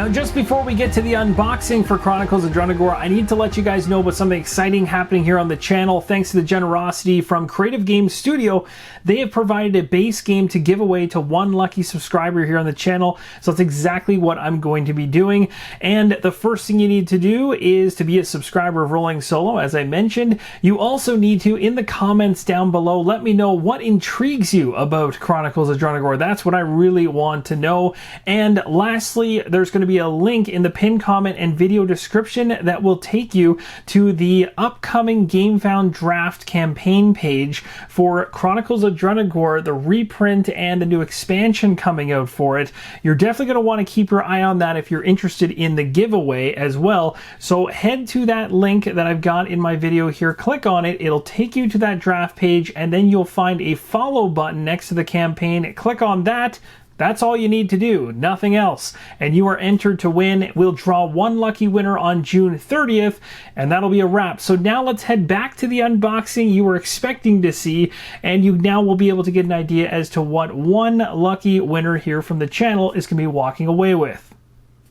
Now, just before we get to the unboxing for Chronicles of Drunagor, I need to let you guys know about something exciting happening here on the channel. Thanks to the generosity from Creative Game Studio, they have provided a base game to give away to one lucky subscriber here on the channel. So that's exactly what I'm going to be doing. And the first thing you need to do is to be a subscriber of Rolling Solo, as I mentioned. You also need to, in the comments down below, let me know what intrigues you about Chronicles of Drunagor. That's what I really want to know. And lastly, there's going to be a link in the pinned comment and video description that will take you to the upcoming GameFound draft campaign page for Chronicles of Drunagor, the reprint and the new expansion coming out for it. You're definitely going to want to keep your eye on that if you're interested in the giveaway as well. So head to that link that I've got in my video here, click on it, it'll take you to that draft page, and then you'll find a follow button next to the campaign. Click on that. That's all you need to do, nothing else. And you are entered to win. We'll draw one lucky winner on June 30th, and that'll be a wrap. So now let's head back to the unboxing you were expecting to see, and you now will be able to get an idea as to what one lucky winner here from the channel is going to be walking away with.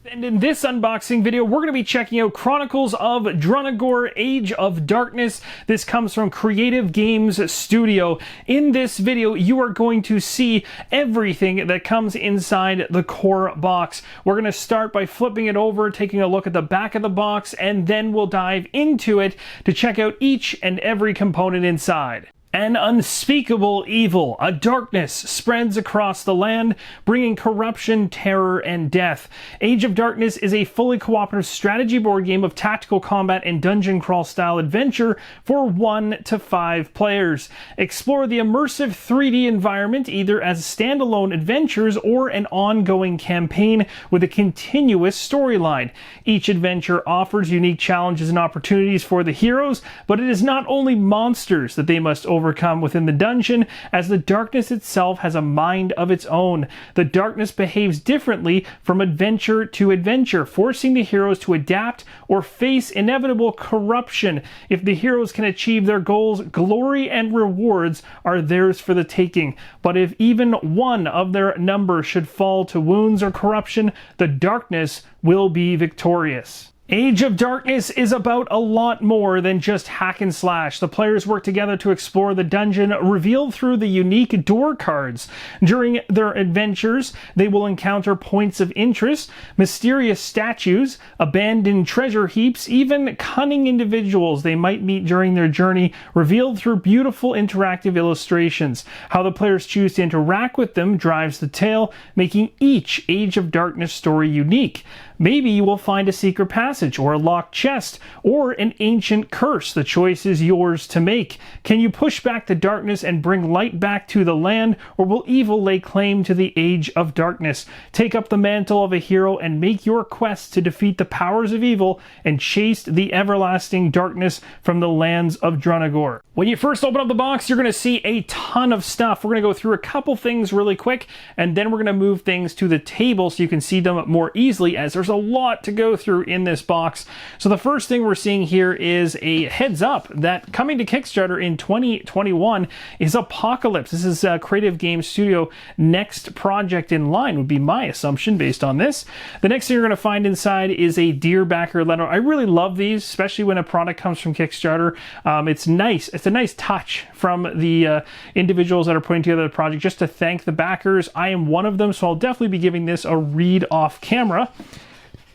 And in this unboxing video, we're going to be checking out Chronicles of Drunagor, Age of Darkness. This comes from Creative Games Studio. In this video, you are going to see everything that comes inside the core box. We're going to start by flipping it over, taking a look at the back of the box, and then we'll dive into it to check out each and every component inside. An unspeakable evil, a darkness spreads across the land, bringing corruption, terror, and death. Age of Darkness is a fully cooperative strategy board game of tactical combat and dungeon crawl style adventure for 1 to 5 players. Explore the immersive 3D environment either as standalone adventures or an ongoing campaign with a continuous storyline. Each adventure offers unique challenges and opportunities for the heroes, but it is not only monsters that they must overcome within the dungeon, as the darkness itself has a mind of its own. The darkness behaves differently from adventure to adventure, forcing the heroes to adapt or face inevitable corruption. If the heroes can achieve their goals, glory and rewards are theirs for the taking. But if even one of their number should fall to wounds or corruption, the darkness will be victorious. Age of Darkness is about a lot more than just hack and slash. The players work together to explore the dungeon revealed through the unique door cards. During their adventures, they will encounter points of interest, mysterious statues, abandoned treasure heaps, even cunning individuals they might meet during their journey, revealed through beautiful interactive illustrations. How the players choose to interact with them drives the tale, making each Age of Darkness story unique. Maybe you will find a secret passage, or a locked chest, or an ancient curse. The choice is yours to make. Can you push back the darkness and bring light back to the land, or will evil lay claim to the Age of Darkness? Take up the mantle of a hero and make your quest to defeat the powers of evil and chase the everlasting darkness from the lands of Drunagor. When you first open up the box, you're going to see a ton of stuff. We're going to go through a couple things really quick, and then we're going to move things to the table so you can see them more easily, as there's a lot to go through in this box. So the first thing we're seeing here is a heads up that coming to Kickstarter in 2021 is Apocalypse. This is Creative Game Studio next project in line, would be my assumption based on this. The next thing you're going to find inside is a Dear Backer letter. I really love these, especially when a product comes from Kickstarter. It's nice. It's a nice touch from the individuals that are putting together the project just to thank the backers. I am one of them, so I'll definitely be giving this a read off camera.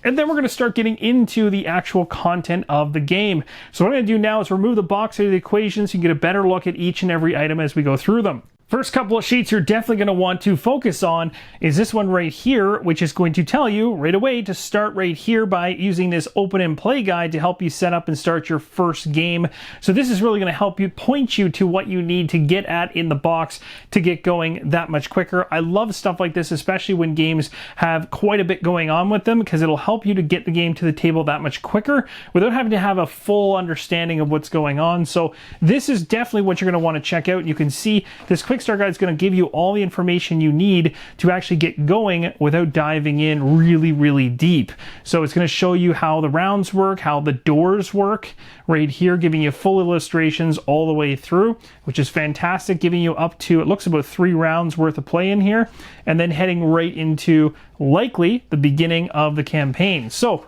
And then we're going to start getting into the actual content of the game. So what I'm going to do now is remove the box out of the equation so you can get a better look at each and every item as we go through them. First couple of sheets you're definitely going to want to focus on is this one right here, which is going to tell you right away to start right here by using this open and play guide to help you set up and start your first game. So this is really going to help you point you to what you need to get at in the box to get going that much quicker. I love stuff like this, especially when games have quite a bit going on with them, because it'll help you to get the game to the table that much quicker without having to have a full understanding of what's going on. So this is definitely what you're going to want to check out. You can see this quick quick start guide is going to give you all the information you need to actually get going without diving in really deep. So it's going to show you how the rounds work, how the doors work right here, giving you full illustrations all the way through, which is fantastic, giving you up to, it looks about 3 rounds worth of play in here, and then heading right into likely the beginning of the campaign. So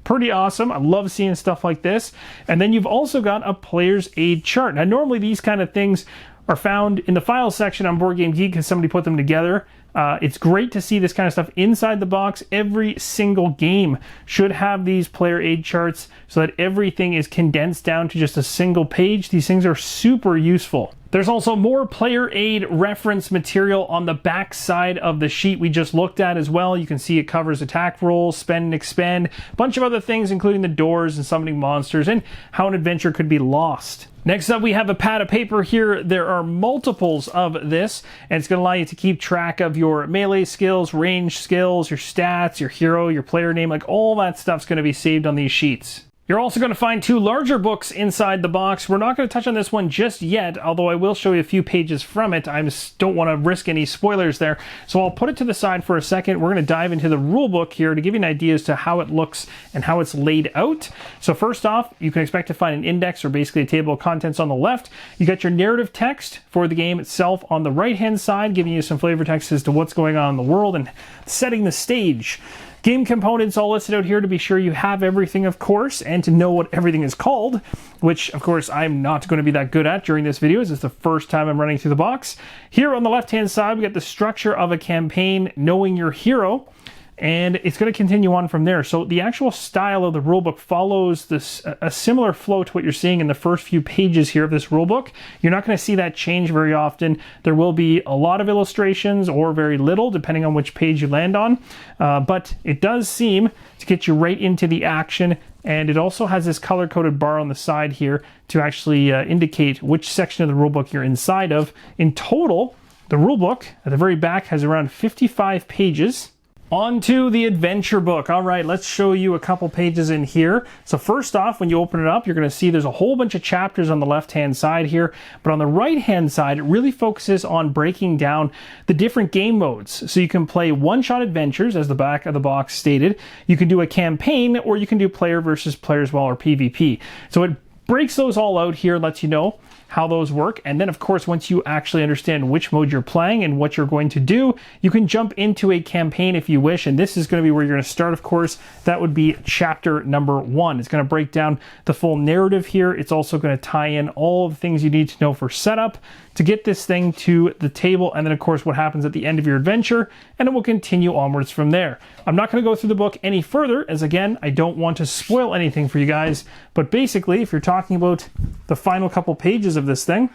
pretty awesome. I love seeing stuff like this. And then you've also got a player's aid chart. Now normally these kind of things are found in the files section on Board Game Geek because somebody put them together. It's great to see this kind of stuff inside the box. Every single game should have these player aid charts so that everything is condensed down to just a single page. These things are super useful. There's also more player aid reference material on the back side of the sheet we just looked at as well. You can see it covers attack rolls, spend and expend, a bunch of other things including the doors and summoning monsters and how an adventure could be lost. Next up, we have a pad of paper here. There are multiples of this, and it's going to allow you to keep track of your melee skills, range skills, your stats, your hero, your player name, like all that stuff's going to be saved on these sheets. You're also going to find 2 larger books inside the box. We're not going to touch on this one just yet, although I will show you a few pages from it. I just don't want to risk any spoilers there, so I'll put it to the side for a second. We're going to dive into the rule book here to give you an idea as to how it looks and how it's laid out. So first off, you can expect to find an index or basically a table of contents on the left. You got your narrative text for the game itself on the right-hand side, giving you some flavor text as to what's going on in the world and setting the stage. Game components all listed out here to be sure you have everything, of course, and to know what everything is called, which, of course, I'm not going to be that good at during this video, as it's the first time I'm running through the box. Here on the left-hand side, we got the structure of a campaign, knowing your hero, and it's going to continue on from there. So the actual style of the rulebook follows this a similar flow to what you're seeing in the first few pages here of this rulebook. You're not going to see that change very often. There will be a lot of illustrations or very little, depending on which page you land on. But it does seem to get you right into the action. And it also has this color-coded bar on the side here to actually indicate which section of the rulebook you're inside of. In total, the rulebook at the very back has around 55 pages. On to the adventure book. All right, let's show you a couple pages in here. So first off, when you open it up, you're going to see there's a whole bunch of chapters on the left-hand side here, but on the right-hand side, it really focuses on breaking down the different game modes. So you can play one-shot adventures, as the back of the box stated. You can do a campaign, or you can do player versus player as well, or PvP. So it breaks those all out here, lets you know how those work. And then, of course, once you actually understand which mode you're playing and what you're going to do, you can jump into a campaign if you wish. And this is going to be where you're going to start, of course. That would be chapter number 1. It's going to break down the full narrative here. It's also going to tie in all of the things you need to know for setup to get this thing to the table, and then of course what happens at the end of your adventure, and it will continue onwards from there. I'm not going to go through the book any further, as again, I don't want to spoil anything for you guys, but basically, if you're talking about the final couple pages of this thing,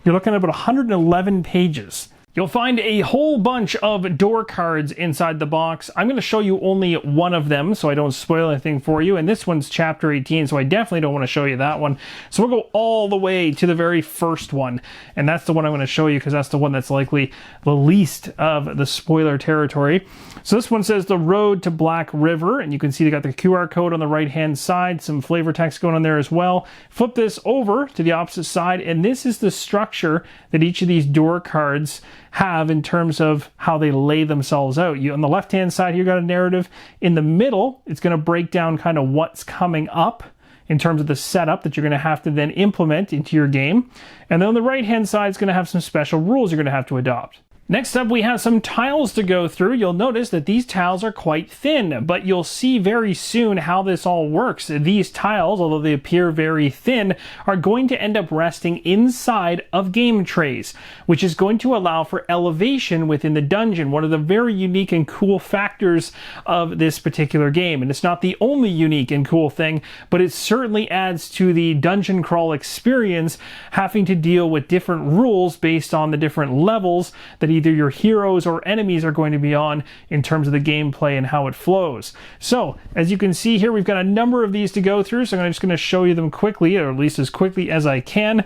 you're looking at about 111 pages. You'll find a whole bunch of door cards inside the box. I'm going to show you only one of them so I don't spoil anything for you. And this one's chapter 18, so I definitely don't want to show you that one. So we'll go all the way to the very first one. And that's the one I'm going to show you because that's the one that's likely the least of the spoiler territory. So this one says The Road to Black River. And you can see they got the QR code on the right-hand side, some flavor text going on there as well. Flip this over to the opposite side, and this is the structure that each of these door cards have in terms of how they lay themselves out. You on the left-hand side here, you got a narrative. In the middle, it's going to break down kind of what's coming up in terms of the setup that you're going to have to then implement into your game. And then on the right-hand side, it's going to have some special rules you're going to have to adopt. Next up, we have some tiles to go through. You'll notice that these tiles are quite thin, but you'll see very soon how this all works. These tiles, although they appear very thin, are going to end up resting inside of GameTrayz, which is going to allow for elevation within the dungeon, one of the very unique and cool factors of this particular game. And it's not the only unique and cool thing, but it certainly adds to the dungeon crawl experience, having to deal with different rules based on the different levels that either your heroes or enemies are going to be on in terms of the gameplay and how it flows. So, as you can see here, we've got a number of these to go through, so I'm just going to show you them quickly, or at least as quickly as I can.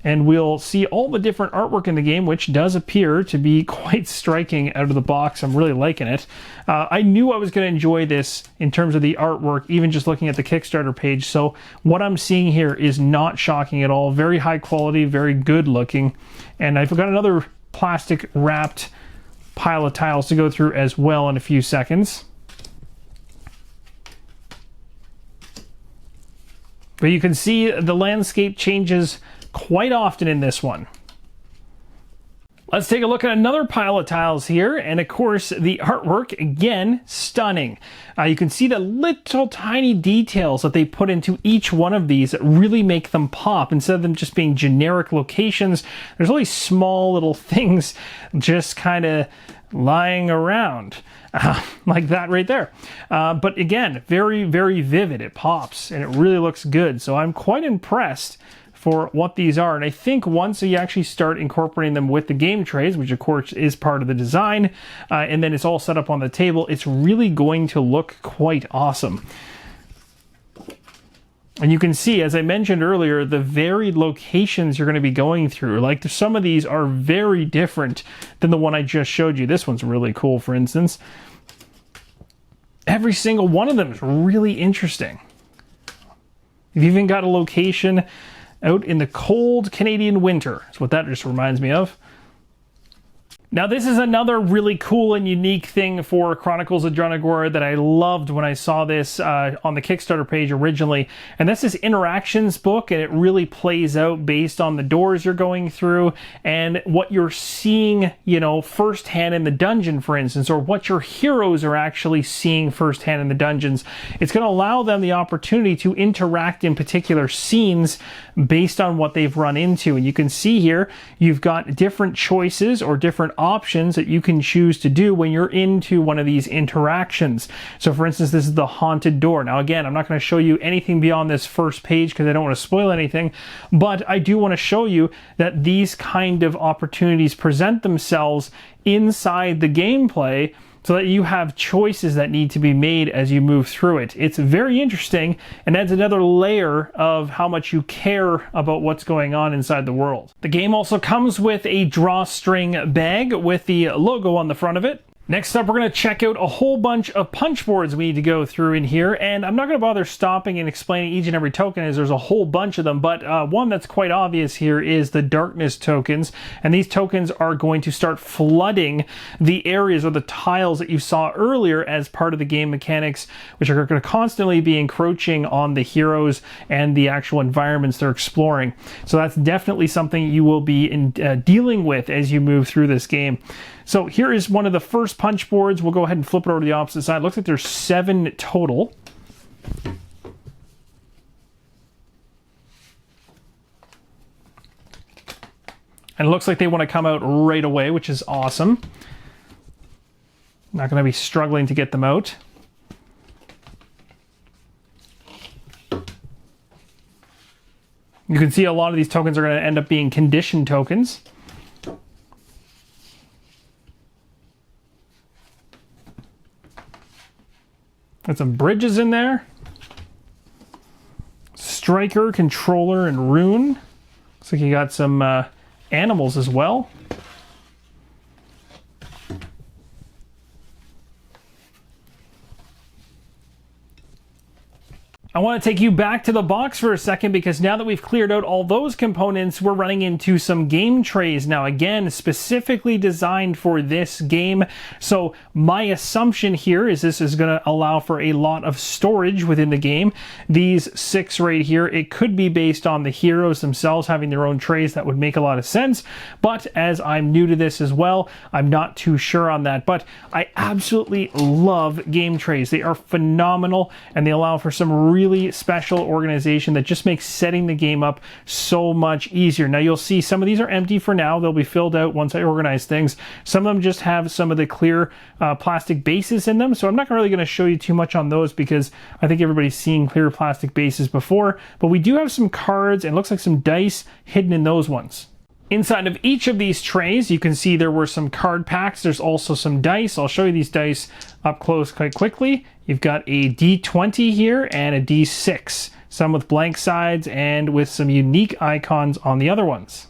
and we'll see all the different artwork in the game, which does appear to be quite striking out of the box. I'm really liking it. I knew I was going to enjoy this in terms of the artwork, even just looking at the Kickstarter page. So what I'm seeing here is not shocking at all. Very high quality, very good looking. And I've got another plastic wrapped pile of tiles to go through as well in a few seconds. But you can see the landscape changes quite often in this one. Let's take a look at another pile of tiles here, and of course the artwork, again, stunning. You can see the little tiny details that they put into each one of these that really make them pop. Instead of them just being generic locations, there's all these small little things just kind of lying around. Like that right there. But again, very, very vivid. It pops and it really looks good. So I'm quite impressed for what these are. And I think once you actually start incorporating them with the GameTrayz, which of course is part of the design, and then it's all set up on the table, it's really going to look quite awesome. And you can see, as I mentioned earlier, the varied locations you're going to be going through. Like some of these are very different than the one I just showed you. This one's really cool, for instance. Every single one of them is really interesting. You've even got a location out in the cold Canadian winter. That's what that just reminds me of. Now this is another really cool and unique thing for Chronicles of Drunagor that I loved when I saw this on the Kickstarter page originally. And that's this interactions book, and it really plays out based on the doors you're going through and what you're seeing, you know, firsthand in the dungeon, for instance, or what your heroes are actually seeing firsthand in the dungeons. It's going to allow them the opportunity to interact in particular scenes based on what they've run into. And you can see here, you've got different choices or different options that you can choose to do when you're into one of these interactions. So for instance, this is the haunted door. Now again, I'm not going to show you anything beyond this first page because I don't want to spoil anything, but I do want to show you that these kind of opportunities present themselves inside the gameplay, so that you have choices that need to be made as you move through it. It's very interesting and adds another layer of how much you care about what's going on inside the world. The game also comes with a drawstring bag with the logo on the front of it. Next up, we're going to check out a whole bunch of punch boards we need to go through in here, and I'm not going to bother stopping and explaining each and every token as there's a whole bunch of them, but one that's quite obvious here is the darkness tokens, and these tokens are going to start flooding the areas or the tiles that you saw earlier as part of the game mechanics, which are going to constantly be encroaching on the heroes and the actual environments they're exploring. So that's definitely something you will be dealing with as you move through this game. So here is one of the first punch boards. We'll go ahead and flip it over to the opposite side. Looks like there's 7 total. And it looks like they want to come out right away, which is awesome. Not going to be struggling to get them out. You can see a lot of these tokens are going to end up being condition tokens. Got some bridges in there. Striker, controller, and rune. Looks like you got some animals as well. I want to take you back to the box for a second, because now that we've cleared out all those components, we're running into some GameTrayz now, again, specifically designed for this game. So my assumption here is this is going to allow for a lot of storage within the game. These 6 right here, it could be based on the heroes themselves having their own trays. That would make a lot of sense. But as I'm new to this as well, I'm not too sure on that. But I absolutely love GameTrayz. They are phenomenal, and they allow for some really special organization that just makes setting the game up so much easier. Now you'll see some of these are empty for now. They'll be filled out once I organize things. Some of them just have some of the clear plastic bases in them, so I'm not really going to show you too much on those because I think everybody's seen clear plastic bases before. But we do have some cards and looks like some dice hidden in those ones. Inside of each of these trays, you can see there were some card packs. There's also some dice. I'll show you these dice up close quite quickly. You've got a D20 here and a D6. some with blank sides and with some unique icons on the other ones.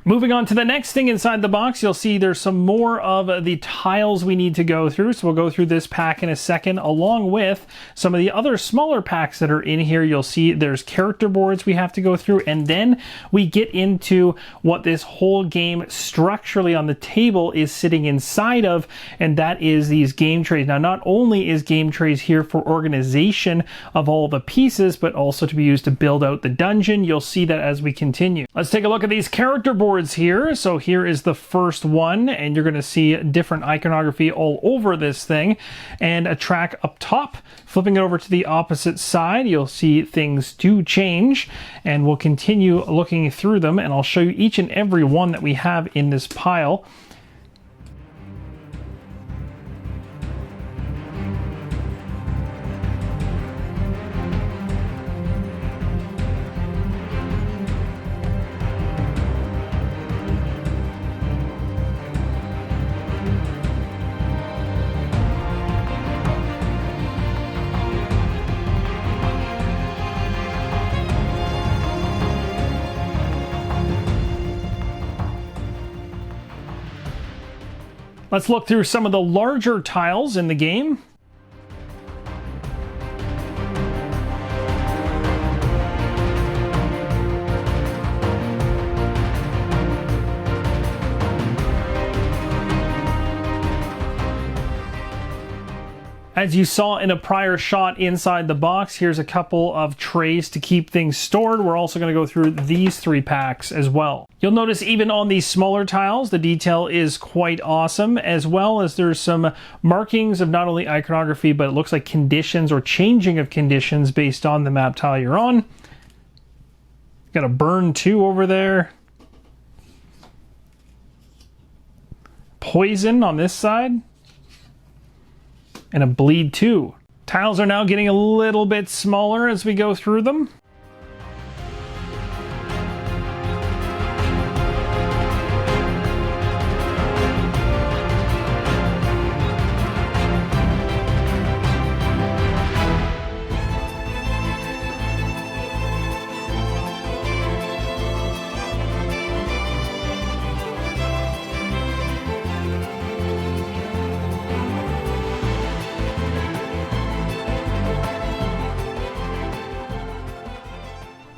Moving on to the next thing inside the box, you'll see there's some more of the tiles we need to go through. So we'll go through this pack in a second, along with some of the other smaller packs that are in here. You'll see there's character boards we have to go through, and then we get into what this whole game structurally on the table is sitting inside of, and that is these GameTrayz. Now, not only is GameTrayz here for organization of all the pieces, but also to be used to build out the dungeon. You'll see that as we continue. Let's take a look at these character boards here. So here is the first one, and you're going to see different iconography all over this thing, and a track up top. Flipping it over to the opposite side, you'll see things do change, and we'll continue looking through them, and I'll show you each and every one that we have in this pile. Let's look through some of the larger tiles in the game. As you saw in a prior shot inside the box, here's a couple of trays to keep things stored. We're also going to go through these 3 packs as well. You'll notice even on these smaller tiles, the detail is quite awesome, as well as there's some markings of not only iconography, but it looks like conditions or changing of conditions based on the map tile you're on. Got a burn 2 over there. Poison on this side. And a bleed 2. Tiles are now getting a little bit smaller as we go through them.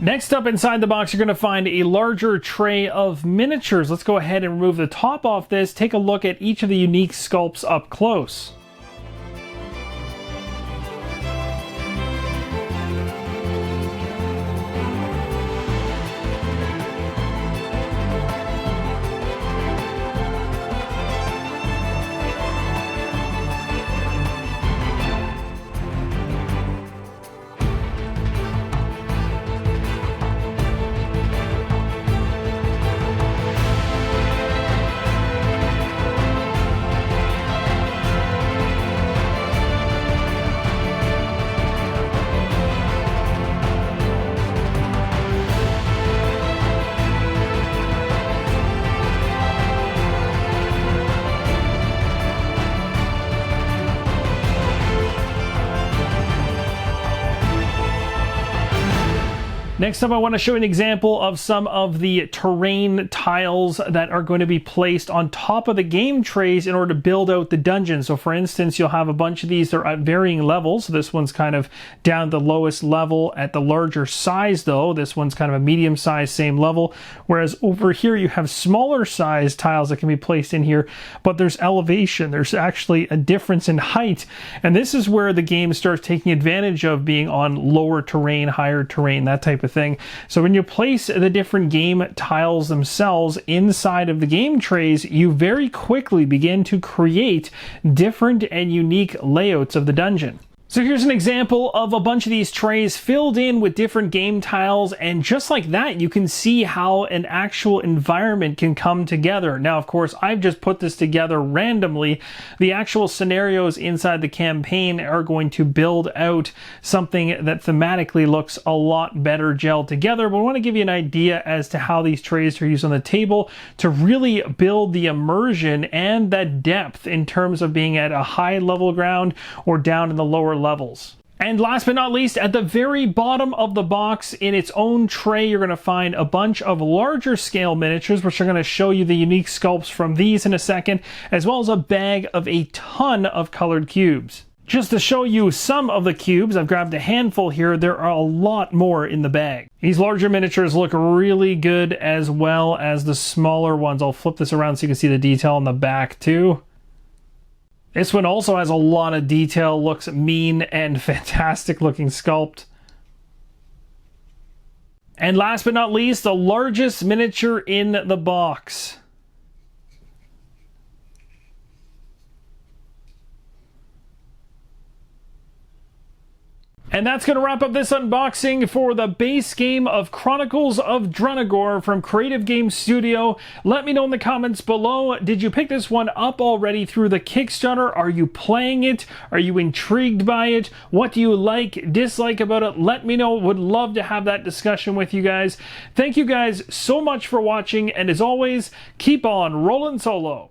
Next up inside the box, you're going to find a larger tray of miniatures. Let's go ahead and remove the top off this. Take a look at each of the unique sculpts up close. Next up, I want to show an example of some of the terrain tiles that are going to be placed on top of the game trays in order to build out the dungeon. So for instance, you'll have a bunch of these that are at varying levels. So this one's kind of down the lowest level at the larger size though. This one's kind of a medium size, same level. Whereas over here you have smaller size tiles that can be placed in here, but there's elevation. There's actually a difference in height. And this is where the game starts taking advantage of being on lower terrain, higher terrain, that type of thing. So when you place the different game tiles themselves inside of the game trays, you very quickly begin to create different and unique layouts of the dungeon. So here's an example of a bunch of these trays filled in with different game tiles, and just like that, you can see how an actual environment can come together. Now, of course, I've just put this together randomly. The actual scenarios inside the campaign are going to build out something that thematically looks a lot better gelled together, but I want to give you an idea as to how these trays are used on the table to really build the immersion and that depth in terms of being at a high level ground or down in the lower levels. And last but not least, at the very bottom of the box in its own tray, you're going to find a bunch of larger scale miniatures, which are going to show you the unique sculpts from these in a second, as well as a bag of a ton of colored cubes. Just to show you some of the cubes, I've grabbed a handful here. There are a lot more in the bag. These larger miniatures look really good as well as the smaller ones. I'll flip this around so you can see the detail on the back too. This one also has a lot of detail, looks mean and fantastic looking sculpt. And last but not least, the largest miniature in the box. And that's going to wrap up this unboxing for the base game of Chronicles of Drunagor from Creative Game Studio. Let me know in the comments below, did you pick this one up already through the Kickstarter? Are you playing it? Are you intrigued by it? What do you like, dislike about it? Let me know. Would love to have that discussion with you guys. Thank you guys so much for watching, and as always, keep on rolling solo.